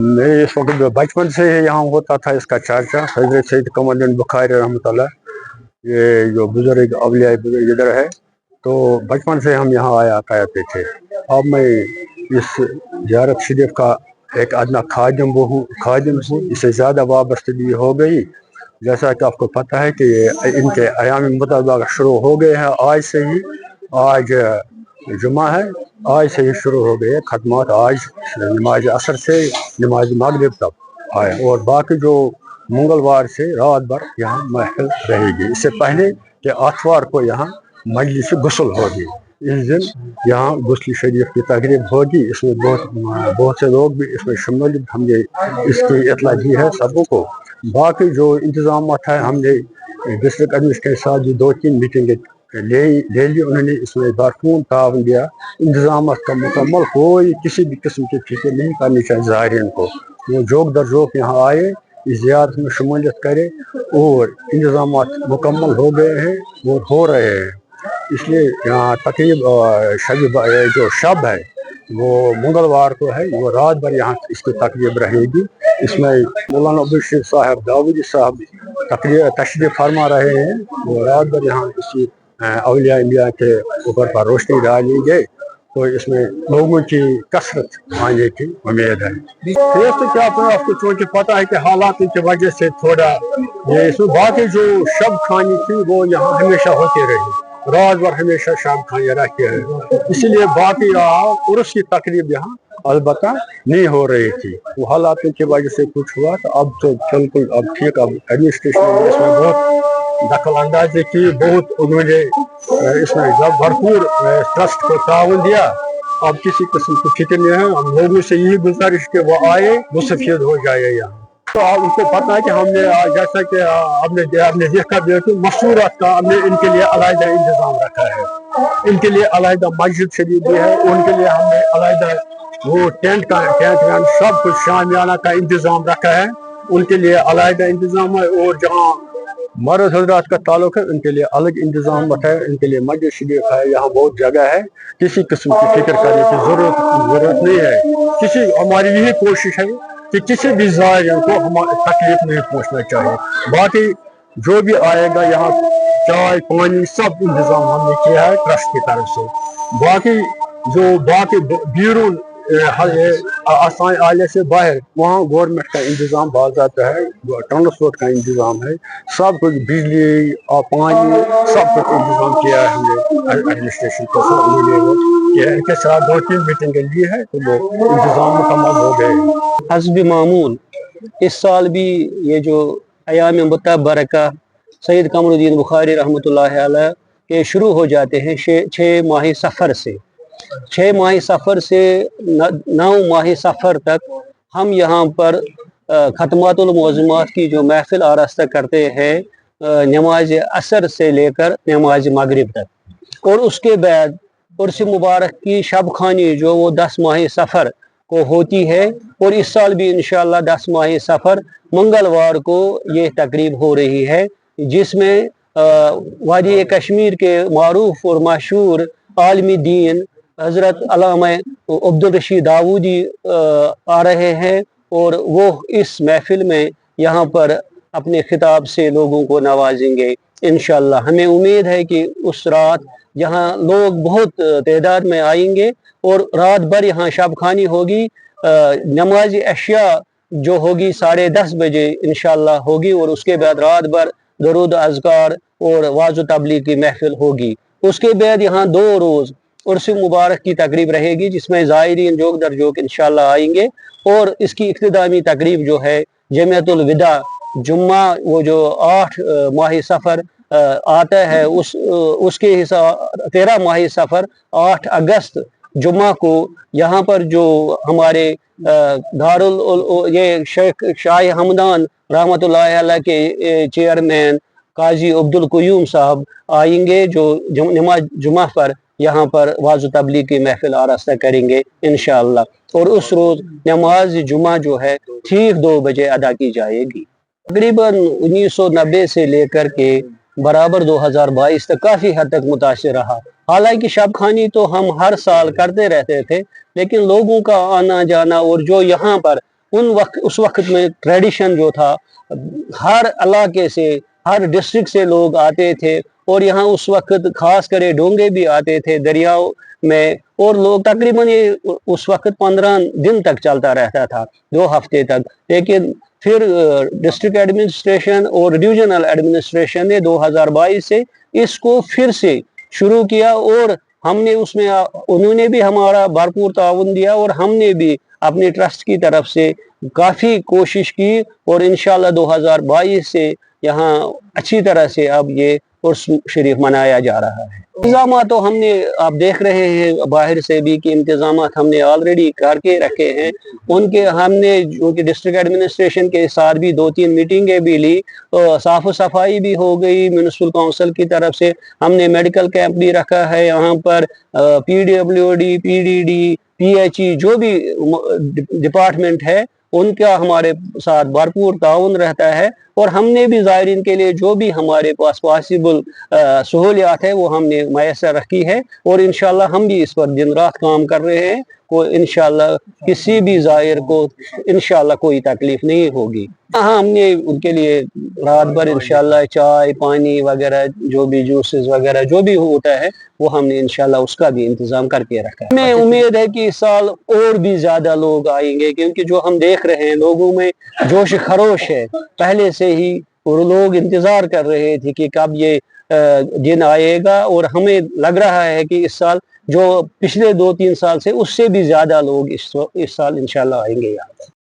मैं इस वक्त बचपन से यहाँ होता था। इसका चर्चा हजरत सैयद कमरुद्दीन बुखारी रहमतुल्लाह, ये जो बुजुर्ग अवलिया बुजुर्ग इधर है, तो बचपन से हम यहाँ आया करते थे। अब मैं इस ज़ियारत शरीफ का एक अदना खादिम हूँ। इससे ज़्यादा वाबस्तगी हो गई। जैसा कि आपको पता है कि इनके अयाम मुताबिक शुरू हो गए हैं आज से ही। आज जुमा है, आज से ही शुरू हो गए खत्मात। आज नमाज असर से नमाज मगरिब तक आए, और बाकी जो मंगलवार से रात भर यहाँ महफिल रहेगी। इससे पहले कि आठवार को यहाँ मजलिस गुस्ल होगी। इस दिन यहाँ गुस्ल शरीफ की तकरीब होगी। इसमें बहुत से लोग भी इसमें शमूलियत, हमने इसकी इतला दी है सबों को। बाकी जो इंतजाम है, हमने डिस्ट्रिक्ट एडमिनिस्ट्रेशन के साथ जो 2-3 मीटिंगें ले ली, उन्होंने इसमें भरपूर ताउन दिया। इंतजाम का मुकम्मल, कोई किसी भी किस्म की फिक्र नहीं करनी चाहिए ज़ायरीन को। वो जोक दर जोक यहाँ आए, इस ज़ियारत में शमूलियत करे, और इंतजाम मुकम्मल हो गए हैं और हो रहे हैं। इसलिए यहाँ तकरीब जो शब है वो मंगलवार को है, वो रात भर यहाँ इसकी तकरीब रहेगी। इसमें मौलाना अब्दुल रशीद साहब दाऊदी साहब तशरीफ फरमा रहे हैं। वो रात भर यहाँ इसी अवलिया इंडिया के ऊपर पर रोशनी डालेंगे, तो इसमें लोगों की कसरत आने की उम्मीद है। तो क्या आपको चूँकि पता है कि हालात की वजह से थोड़ा ये इसमें बाकी जो शब खानी थी वो यहाँ हमेशा होती रही, रात भर हमेशा शाम खाने रहते हैं। इसलिए बाकी उर्स की तकरीब यहाँ अलबत्ता नहीं हो रही थी। वो हालात की वजह से कुछ हुआ, तो अब तो बिल्कुल अब ठीक। अब एडमिनिस्ट्रेशन ने इसमें बहुत दखल अंदाजी की, बहुत उन्होंने इसमें जब भरपूर ट्रस्ट को ताउन दिया। अब किसी किस्म की फिक्र नहीं है। हम लोगों से यही गुजारिश के वो आए, मुस्तफीद हो जाए यहाँ। तो आप उनको पता है कि हमने जैसा कि आपने देखा भी है कि मशहूरात का हमने इनके लिए अलग इंतजाम रखा है। इनके लिए अलग मस्जिद शरीफ भी है, उनके लिए हमने अलग वो टेंट सब कुछ शामियाना का इंतजाम रखा है। उनके लिए अलग इंतजाम है, और जहाँ मर्द हजरात का ताल्लुक है उनके लिए अलग इंतजाम है। इनके लिए मस्जिद शरीफ है, यहाँ बहुत जगह है। किसी किस्म की फिक्र करने की जरूरत नहीं है। हमारी यही कोशिश है कि किसी भी ज़ायरीन को हमारी तकलीफ नहीं पहुँचना चाहिए। बाकी जो भी आएगा यहाँ चाय पानी सब इंतजाम हमने किया है ट्रस्ट की तरफ से। बाकी बैरून आसान आले से बाहर वहाँ गवर्नमेंट का इंतजाम बाज़ाब्ता है, ट्रांसपोर्ट का इंतजाम है, सब कुछ बिजली और पानी सब कुछ इंतजाम किया है हमने एडमिनिस्ट्रेशन को। इनके साथ 2-3 मीटिंगें ली है, तो वो इंतजाम मुकम्मल हो गए। हस्ब मामूल इस साल भी ये जो अयाम मुतबरका सैयद कमरुद्दीन बुखारी रहमतुल्लाह अलैह के शुरू हो जाते हैं 6 माह सफ़र से। 6 माह सफ़र से 9 माह सफ़र तक हम यहाँ पर ख़त्मातुल मुअज़्ज़मात की जो महफिल आरास्ता करते हैं नमाज असर से लेकर नमाज मगरिब तक। और उसके बाद उर्स मुबारक की शब खानी जो वो 10 माह सफ़र को होती है। और इस साल भी इंशाअल्लाह 10 माह सफ़र मंगलवार को ये तकरीब हो रही है, जिसमें वादी कश्मीर के मारूफ और मशहूर आलमी दीन हज़रत अल्लामा अब्दुल रशीद दाऊदी आ रहे हैं, और वो इस महफिल में यहाँ पर अपने खिताब से लोगों को नवाजेंगे इंशाअल्लाह। हमें उम्मीद है कि उस रात यहाँ लोग बहुत तादाद में आएंगे, और रात भर यहाँ शब खानी होगी। नमाज अशिया जो होगी 10:30 बजे इंशाअल्लाह होगी, और उसके बाद रात भर दरूद अज़कार और वाज़ तबलीग की महफिल होगी। उसके बाद यहाँ 2 रोज़ उर्स मुबारक की तकरीब रहेगी, जिसमें ज़ायरीन जोक दर जोक इंशाअल्लाह आएंगे। और इसकी इख्तितामी तकरीब जो है जमियतुल विदा जुम्मा, वो जो 8 माह सफ़र आता है उसके हिसाब 13 माह सफ़र 8 अगस्त जुम्मा को यहाँ पर जो हमारे दारुल ये शेख शाह हमदान रहमतुल्लाह अलैह के चेयरमैन काजी अब्दुल क़य्यूम साहब आएंगे, जो नमाज जुम्मा पर यहाँ पर वाज़ तबलीग की महफिल आरास्ता करेंगे इंशाअल्लाह। और उस रोज़ नमाज जुम्मा जो है ठीक 2 बजे अदा की जाएगी। तकरीबन 1990 से लेकर के बराबर 2022 तक काफ़ी हद तक मुतासिर रहा। हालांकि शब खानी तो हम हर साल करते रहते थे, लेकिन लोगों का आना जाना और जो यहाँ पर उस वक्त में ट्रेडिशन जो था, हर इलाके से, हर डिस्ट्रिक्ट से लोग आते थे और यहाँ उस वक्त खास कर डोंगे भी आते थे दरियाओं में, और लोग तकरीबन ये उस वक्त 15 दिन तक चलता रहता था, 2 हफ्ते तक। लेकिन फिर डिस्ट्रिक्ट एडमिनिस्ट्रेशन और रीजनल एडमिनिस्ट्रेशन ने 2022 से इसको फिर से शुरू किया, और हमने उसमें उन्होंने भी हमारा भरपूर ताउन दिया और हमने भी अपने ट्रस्ट की तरफ से काफ़ी कोशिश की, और इंशाल्लाह 2022 से यहाँ अच्छी तरह से अब ये उर्स शरीफ मनाया जा रहा है। इंतजाम तो हमने, आप देख रहे हैं बाहर से भी कि इंतजाम हमने ऑलरेडी करके रखे हैं। उनके हमने जो कि डिस्ट्रिक्ट एडमिनिस्ट्रेशन के साथ भी 2-3 मीटिंगें भी ली, साफ सफाई भी हो गई म्यूनिसिपल काउंसिल की तरफ से। हमने मेडिकल कैंप भी रखा है यहाँ पर, PWD, PDD, PHE जो भी डिपार्टमेंट है उनका हमारे साथ भरपूर ताउन रहता है, और हमने भी ज़ायरीन के लिए जो भी हमारे पास पॉसिबल सहूलियात है वो हमने मैसर रखी है, और इंशाल्लाह हम भी इस पर दिन रात काम कर रहे हैं। को इंशाल्लाह किसी भी ज़ायर को इंशाल्लाह कोई तकलीफ नहीं होगी। हाँ, हमने उनके लिए रात भर इंशाल्लाह चाय पानी वगैरह, जो भी जूसेस वगैरह जो भी होता है वो हमने इंशाल्लाह उसका भी इंतज़ाम करके रखा है। हमें उम्मीद है कि इस साल और भी ज़्यादा लोग आएंगे, क्योंकि जो हम देख रहे हैं लोगों में जोश खरोश है। पहले से ही लोग इंतज़ार कर रहे थे कि कब ये दिन आएगा, और हमें लग रहा है कि इस साल जो पिछले 2-3 साल से उससे भी ज़्यादा लोग इस साल इंशाल्लाह आएंगे यहाँ।